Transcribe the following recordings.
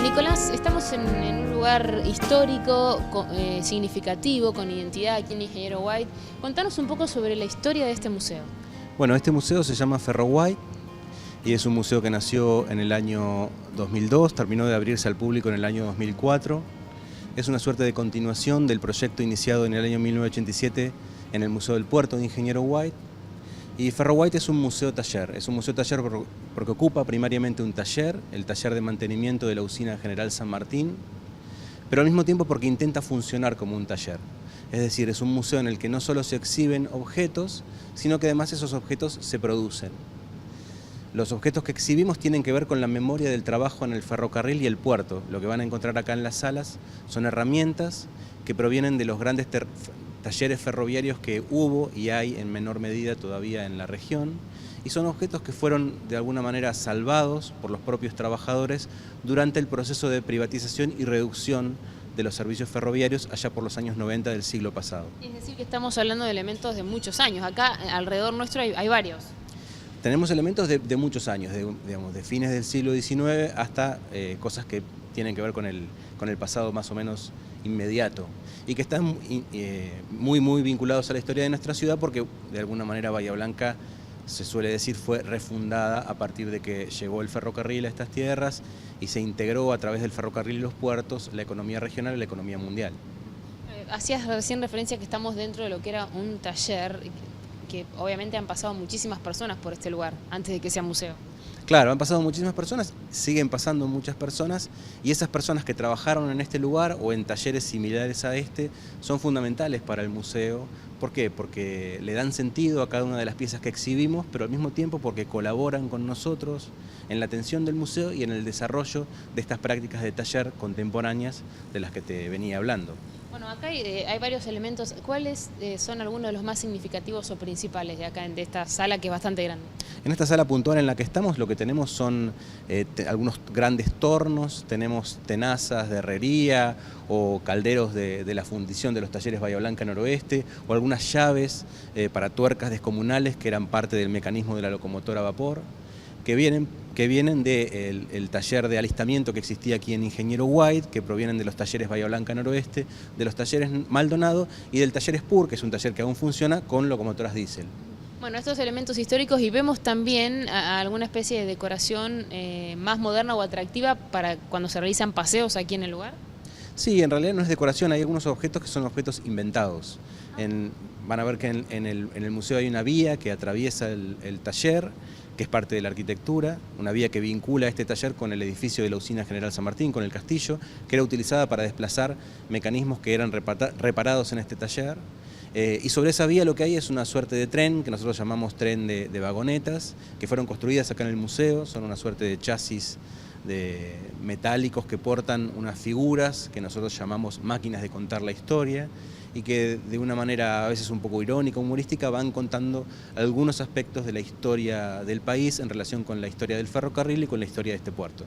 Nicolás, estamos en un lugar histórico, significativo, con identidad aquí en Ingeniero White. Contanos un poco sobre la historia de este museo. Bueno, este museo se llama Ferro White y es un museo que nació en el año 2002, terminó de abrirse al público en el año 2004. Es una suerte de continuación del proyecto iniciado en el año 1987 en el Museo del Puerto de Ingeniero White. Y Ferro White es un museo-taller porque ocupa primariamente un taller, el taller de mantenimiento de la usina General San Martín, pero al mismo tiempo porque intenta funcionar como un taller. Es decir, es un museo en el que no solo se exhiben objetos, sino que además esos objetos se producen. Los objetos que exhibimos tienen que ver con la memoria del trabajo en el ferrocarril y el puerto. Lo que van a encontrar acá en las salas son herramientas que provienen de los grandes talleres ferroviarios que hubo y hay en menor medida todavía en la región, y son objetos que fueron de alguna manera salvados por los propios trabajadores durante el proceso de privatización y reducción de los servicios ferroviarios allá por los años 90 del siglo pasado. Es decir, que estamos hablando de elementos de muchos años. Acá alrededor nuestro hay varios. Tenemos elementos de muchos años, de fines del siglo XIX hasta cosas que tienen que ver con el pasado más o menos inmediato y que están muy vinculados a la historia de nuestra ciudad, porque de alguna manera Bahía Blanca, se suele decir, fue refundada a partir de que llegó el ferrocarril a estas tierras y se integró a través del ferrocarril y los puertos la economía regional y la economía mundial. Hacías recién referencia que estamos dentro de lo que era un taller. que obviamente han pasado muchísimas personas por este lugar antes de que sea museo. Claro, han pasado muchísimas personas, siguen pasando muchas personas, y esas personas que trabajaron en este lugar o en talleres similares a este son fundamentales para el museo. ¿Por qué? Porque le dan sentido a cada una de las piezas que exhibimos, pero al mismo tiempo porque colaboran con nosotros en la atención del museo y en el desarrollo de estas prácticas de taller contemporáneas de las que te venía hablando. Bueno, acá hay varios elementos. ¿Cuáles son algunos de los más significativos o principales de acá, de esta sala que es bastante grande? En esta sala puntual en la que estamos lo que tenemos son algunos grandes tornos, tenemos tenazas de herrería o calderos de la fundición de los talleres Bahía Blanca Noroeste, o algunas llaves para tuercas descomunales que eran parte del mecanismo de la locomotora a vapor, que vienen del taller de alistamiento que existía aquí en Ingeniero White, que provienen de los talleres Bahía Blanca Noroeste, de los talleres Maldonado y del taller Spur, que es un taller que aún funciona con locomotoras diésel. Bueno, estos elementos históricos, y vemos también alguna especie de decoración más moderna o atractiva para cuando se realizan paseos aquí en el lugar. Sí, en realidad no es decoración, hay algunos objetos que son objetos inventados. Van a ver que en el museo hay una vía que atraviesa el taller, que es parte de la arquitectura, una vía que vincula este taller con el edificio de la usina General San Martín, con el castillo, que era utilizada para desplazar mecanismos que eran reparados en este taller. Y sobre esa vía lo que hay es una suerte de tren, que nosotros llamamos tren de vagonetas, que fueron construidas acá en el museo, son una suerte de chasis de metálicos que portan unas figuras que nosotros llamamos máquinas de contar la historia, y que de una manera a veces un poco irónica, humorística, van contando algunos aspectos de la historia del país en relación con la historia del ferrocarril y con la historia de este puerto.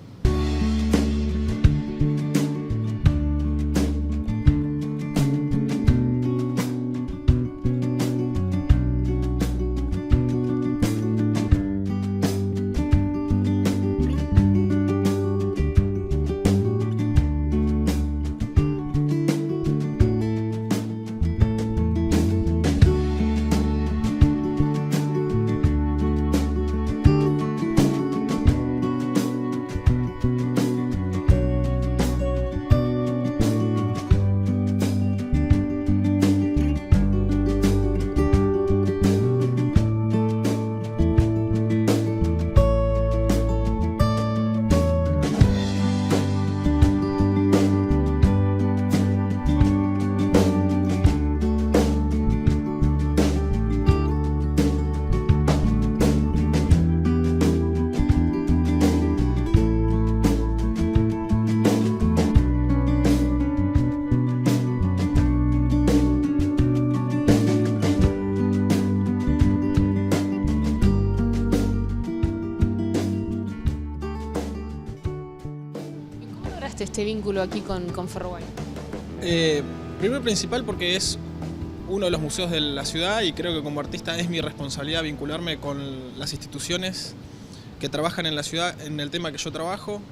Este vínculo aquí con Ferroguay? Primero principal porque es uno de los museos de la ciudad y creo que como artista es mi responsabilidad vincularme con las instituciones que trabajan en la ciudad en el tema que yo trabajo.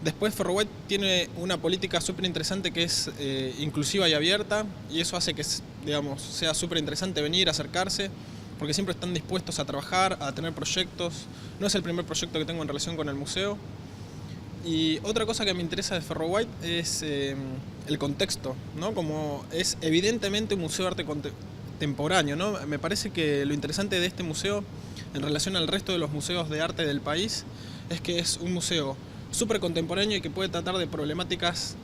Después Ferroguay tiene una política súper interesante que es inclusiva y abierta, y eso hace que, digamos, sea súper interesante venir, acercarse, porque siempre están dispuestos a trabajar, a tener proyectos. No es el primer proyecto que tengo en relación con el museo. Y otra cosa que me interesa de Ferroguay es el contexto, ¿no? Como es evidentemente un museo de arte contemporáneo, ¿no? Me parece que lo interesante de este museo en relación al resto de los museos de arte del país es que es un museo súper contemporáneo y que puede tratar de problemáticas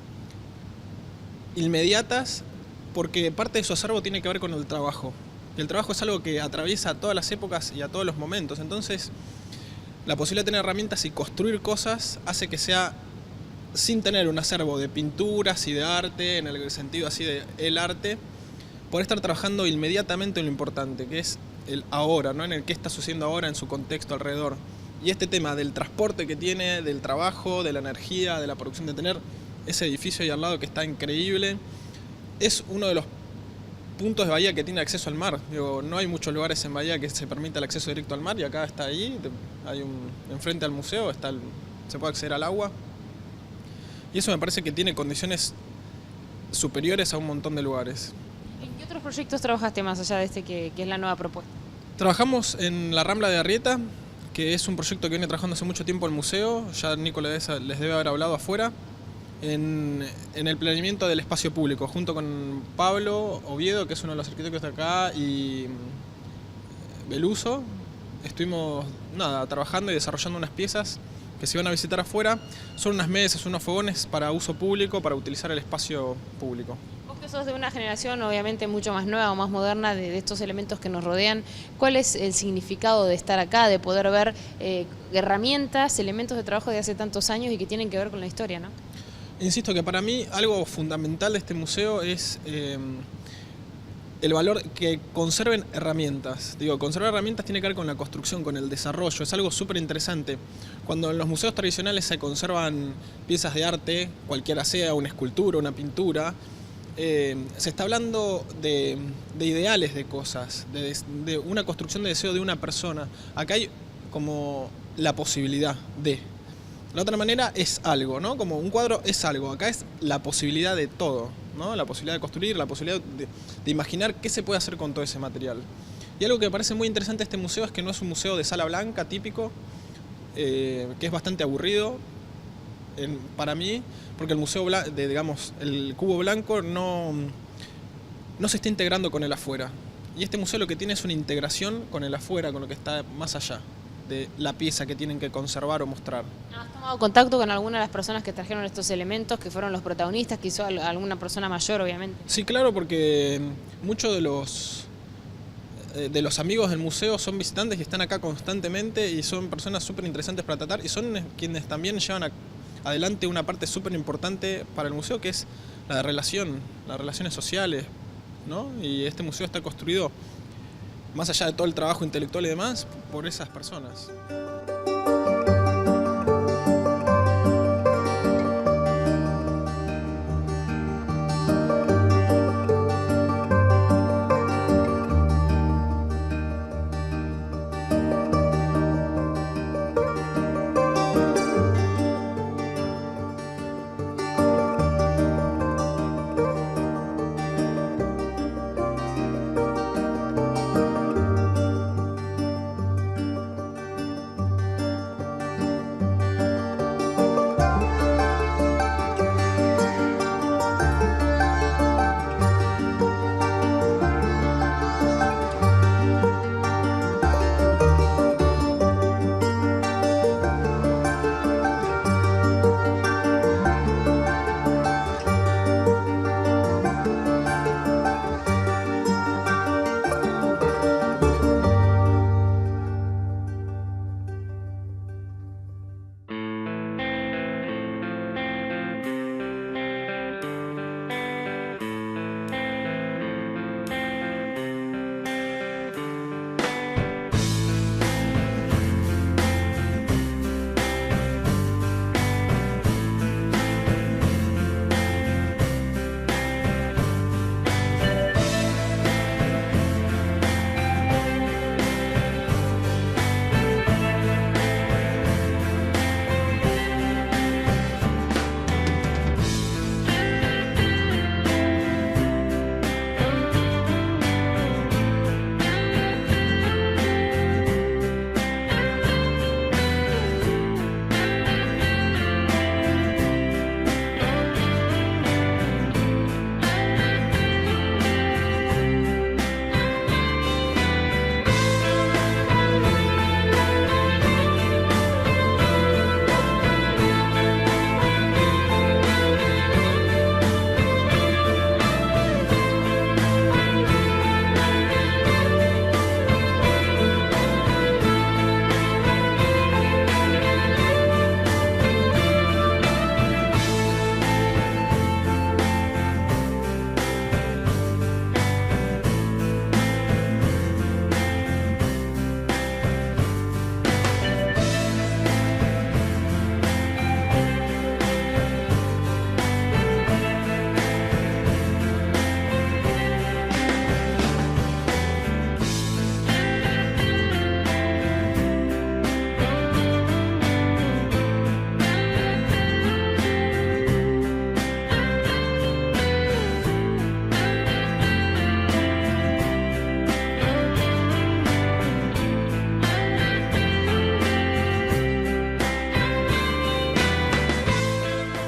inmediatas, porque parte de su acervo tiene que ver con el trabajo. Y el trabajo es algo que atraviesa a todas las épocas y a todos los momentos. Entonces, la posibilidad de tener herramientas y construir cosas hace que sea, sin tener un acervo de pinturas y de arte, en el sentido así de el arte, poder estar trabajando inmediatamente en lo importante, que es el ahora, ¿no? En el que está sucediendo ahora en su contexto alrededor. Y este tema del transporte que tiene, del trabajo, de la energía, de la producción, de tener ese edificio ahí al lado que está increíble, es uno de los puntos de Bahía que tiene acceso al mar. Digo, no hay muchos lugares en Bahía que se permita el acceso directo al mar, y acá está ahí, enfrente al museo, se puede acceder al agua. Y eso me parece que tiene condiciones superiores a un montón de lugares. ¿En qué otros proyectos trabajaste más allá de este que es la nueva propuesta? Trabajamos en la Rambla de Arrieta, que es un proyecto que viene trabajando hace mucho tiempo el museo, ya Nico les debe haber hablado afuera, en el planeamiento del espacio público, junto con Pablo Oviedo, que es uno de los arquitectos de acá, y Beluso. Estuvimos trabajando y desarrollando unas piezas que se iban a visitar afuera. Son unas mesas, unos fogones para uso público, para utilizar el espacio público. Vos que sos de una generación obviamente mucho más nueva o más moderna de estos elementos que nos rodean, ¿cuál es el significado de estar acá, de poder ver herramientas, elementos de trabajo de hace tantos años y que tienen que ver con la historia, ¿no? Insisto que para mí algo fundamental de este museo es el valor que conserven herramientas. Digo, conservar herramientas tiene que ver con la construcción, con el desarrollo, es algo súper interesante. Cuando en los museos tradicionales se conservan piezas de arte, cualquiera sea, una escultura, una pintura, se está hablando de ideales de cosas, de una construcción de deseo de una persona. Acá hay como la posibilidad de... La otra manera es algo, ¿no? Como un cuadro es algo, acá es la posibilidad de todo, ¿no? La posibilidad de construir, la posibilidad de imaginar qué se puede hacer con todo ese material. Y algo que me parece muy interesante de este museo es que no es un museo de sala blanca típico, que es bastante aburrido para mí, porque el museo, digamos, el cubo blanco no se está integrando con el afuera. Y este museo lo que tiene es una integración con el afuera, con lo que está más allá de la pieza que tienen que conservar o mostrar. ¿Has tomado contacto con alguna de las personas que trajeron estos elementos, que fueron los protagonistas, que hizo alguna persona mayor, obviamente? Sí, claro, porque muchos de los amigos del museo son visitantes y están acá constantemente y son personas súper interesantes para tratar y son quienes también llevan adelante una parte súper importante para el museo, que es la de las relaciones sociales, ¿no? Y este museo está construido, más allá de todo el trabajo intelectual y demás, por esas personas.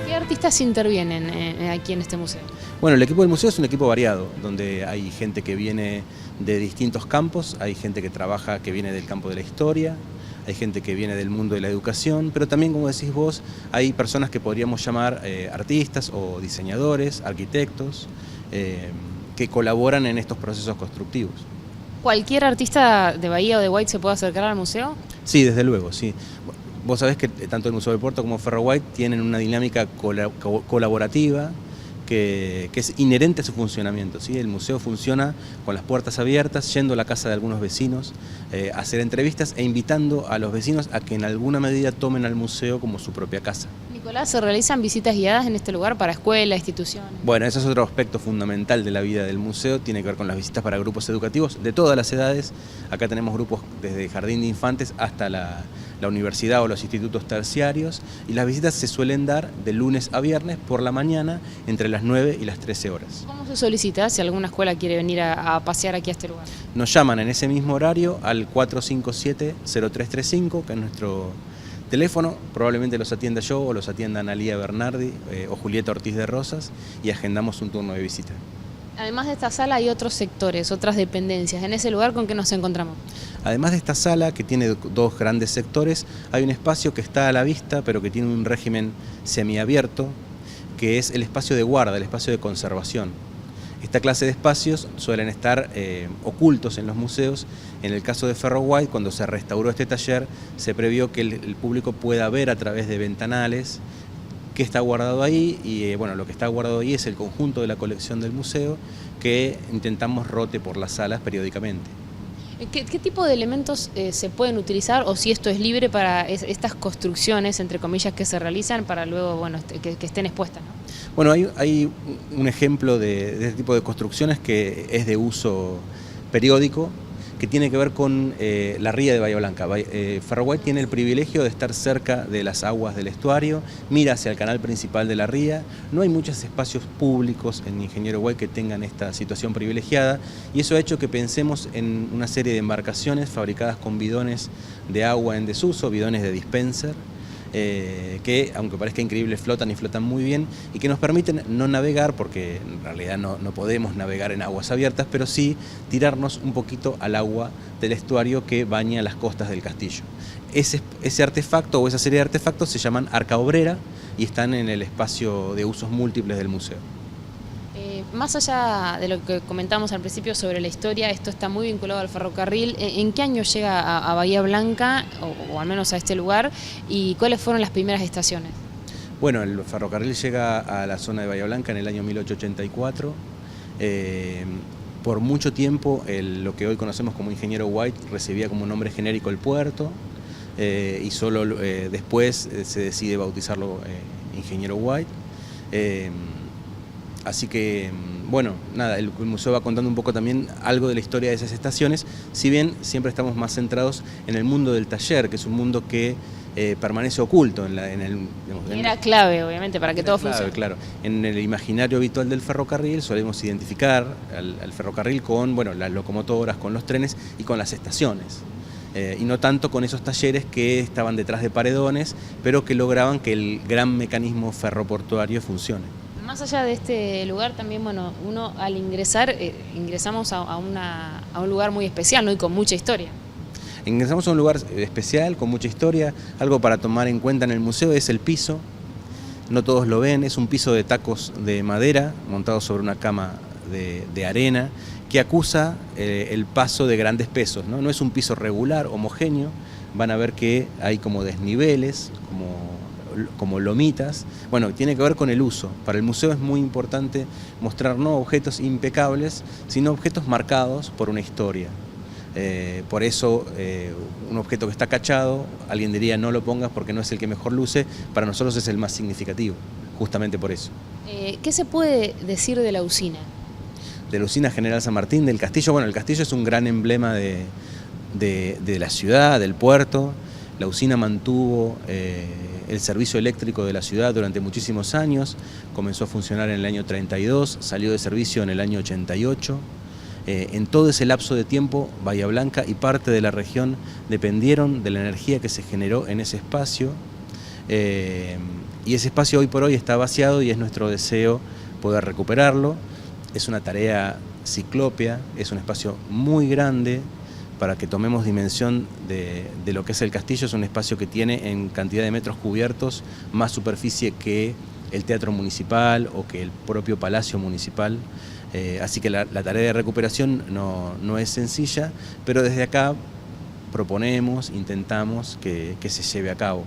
¿Qué artistas intervienen aquí en este museo? Bueno, el equipo del museo es un equipo variado, donde hay gente que viene de distintos campos, hay gente que trabaja, que viene del campo de la historia, hay gente que viene del mundo de la educación, pero también, como decís vos, hay personas que podríamos llamar artistas o diseñadores, arquitectos, que colaboran en estos procesos constructivos. ¿Cualquier artista de Bahía o de White se puede acercar al museo? Sí, desde luego, sí. Vos sabés que tanto el Museo del Puerto como Ferro White tienen una dinámica colaborativa que es inherente a su funcionamiento, ¿sí? El museo funciona con las puertas abiertas, yendo a la casa de algunos vecinos, a hacer entrevistas e invitando a los vecinos a que en alguna medida tomen al museo como su propia casa. Nicolás, ¿se realizan visitas guiadas en este lugar para escuelas, instituciones? Bueno, ese es otro aspecto fundamental de la vida del museo, tiene que ver con las visitas para grupos educativos de todas las edades. Acá tenemos grupos desde jardín de infantes hasta la universidad o los institutos terciarios, y las visitas se suelen dar de lunes a viernes por la mañana entre las 9 y las 13 horas. ¿Cómo se solicita si alguna escuela quiere venir a pasear aquí a este lugar? Nos llaman en ese mismo horario al 457-0335, que es nuestro teléfono, probablemente los atienda yo o los atienda Analía Bernardi o Julieta Ortiz de Rosas, y agendamos un turno de visita. Además de esta sala hay otros sectores, otras dependencias. ¿En ese lugar con qué nos encontramos? Además de esta sala, que tiene dos grandes sectores, hay un espacio que está a la vista, pero que tiene un régimen semiabierto, que es el espacio de guarda, el espacio de conservación. Esta clase de espacios suelen estar ocultos en los museos. En el caso de Ferro White, cuando se restauró este taller, se previó que el público pueda ver a través de ventanales qué está guardado ahí, y bueno, lo que está guardado ahí es el conjunto de la colección del museo, que intentamos rote por las salas periódicamente. ¿Qué tipo de elementos se pueden utilizar, o si esto es libre para estas construcciones, entre comillas, que se realizan para luego, bueno, que estén expuestas, ¿no? Bueno, hay un ejemplo de este tipo de construcciones que es de uso periódico, que tiene que ver con la ría de Bahía Blanca. Ferro White tiene el privilegio de estar cerca de las aguas del estuario, mira hacia el canal principal de la ría. No hay muchos espacios públicos en Ingeniero White que tengan esta situación privilegiada, y eso ha hecho que pensemos en una serie de embarcaciones fabricadas con bidones de agua en desuso, bidones de dispenser, que, aunque parezca increíble, flotan y flotan muy bien, y que nos permiten no navegar, porque en realidad no podemos navegar en aguas abiertas, pero sí tirarnos un poquito al agua del estuario que baña las costas del castillo. Ese artefacto o esa serie de artefactos se llaman arca obrera y están en el espacio de usos múltiples del museo. Más allá de lo que comentamos al principio sobre la historia, esto está muy vinculado al ferrocarril. ¿En qué año llega a Bahía Blanca, o al menos a este lugar, y cuáles fueron las primeras estaciones? Bueno, el ferrocarril llega a la zona de Bahía Blanca en el año 1884. Por mucho tiempo, lo que hoy conocemos como Ingeniero White recibía como nombre genérico el puerto, y solo después se decide bautizarlo Ingeniero White. Así que, bueno, nada, el museo va contando un poco también algo de la historia de esas estaciones, si bien siempre estamos más centrados en el mundo del taller, que es un mundo que permanece oculto Era clave, obviamente, para que todo funcione. Claro, en el imaginario habitual del ferrocarril solemos identificar al ferrocarril con, bueno, las locomotoras, con los trenes y con las estaciones. Y no tanto con esos talleres que estaban detrás de paredones, pero que lograban que el gran mecanismo ferroportuario funcione. Más allá de este lugar también, bueno, uno al ingresar, ingresamos a un lugar muy especial, ¿no? Y con mucha historia. Ingresamos a un lugar especial, con mucha historia. Algo para tomar en cuenta en el museo es el piso. No todos lo ven, es un piso de tacos de madera montado sobre una cama de arena que acusa el paso de grandes pesos, ¿no? No es un piso regular, homogéneo. Van a ver que hay como desniveles, como lomitas. Bueno, tiene que ver con el uso. Para el museo es muy importante mostrar no objetos impecables, sino objetos marcados por una historia. Por eso un objeto que está cachado, alguien diría no lo pongas porque no es el que mejor luce, para nosotros es el más significativo, justamente por eso. ¿Qué se puede decir de la usina? De la usina General San Martín, del castillo. Bueno, el castillo es un gran emblema de la ciudad, del puerto. La usina mantuvo el servicio eléctrico de la ciudad durante muchísimos años, comenzó a funcionar en el año 32, salió de servicio en el año 88. En todo ese lapso de tiempo, Bahía Blanca y parte de la región dependieron de la energía que se generó en ese espacio, y ese espacio hoy por hoy está vaciado, y es nuestro deseo poder recuperarlo. Es una tarea ciclópea, es un espacio muy grande. Para que tomemos dimensión de lo que es el castillo, es un espacio que tiene en cantidad de metros cubiertos más superficie que el Teatro Municipal o que el propio Palacio Municipal. Así que la tarea de recuperación no es sencilla, pero desde acá proponemos, intentamos que se lleve a cabo.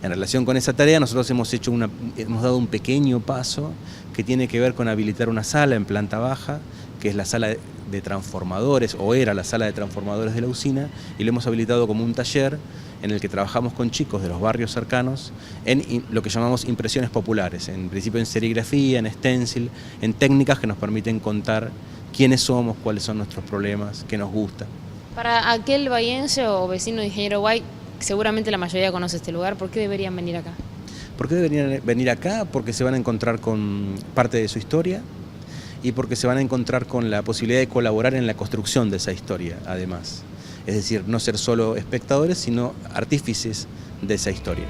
En relación con esa tarea, nosotros hemos dado un pequeño paso que tiene que ver con habilitar una sala en planta baja, que es la sala de transformadores, o era la sala de transformadores de la usina, y lo hemos habilitado como un taller en el que trabajamos con chicos de los barrios cercanos en lo que llamamos impresiones populares, en principio en serigrafía, en stencil, en técnicas que nos permiten contar quiénes somos, cuáles son nuestros problemas, qué nos gusta. Para aquel bahiense o vecino de Ingeniero Guay, seguramente la mayoría conoce este lugar, ¿por qué deberían venir acá? ¿Por qué deberían venir acá? Porque se van a encontrar con parte de su historia y porque se van a encontrar con la posibilidad de colaborar en la construcción de esa historia, además. Es decir, no ser solo espectadores, sino artífices de esa historia.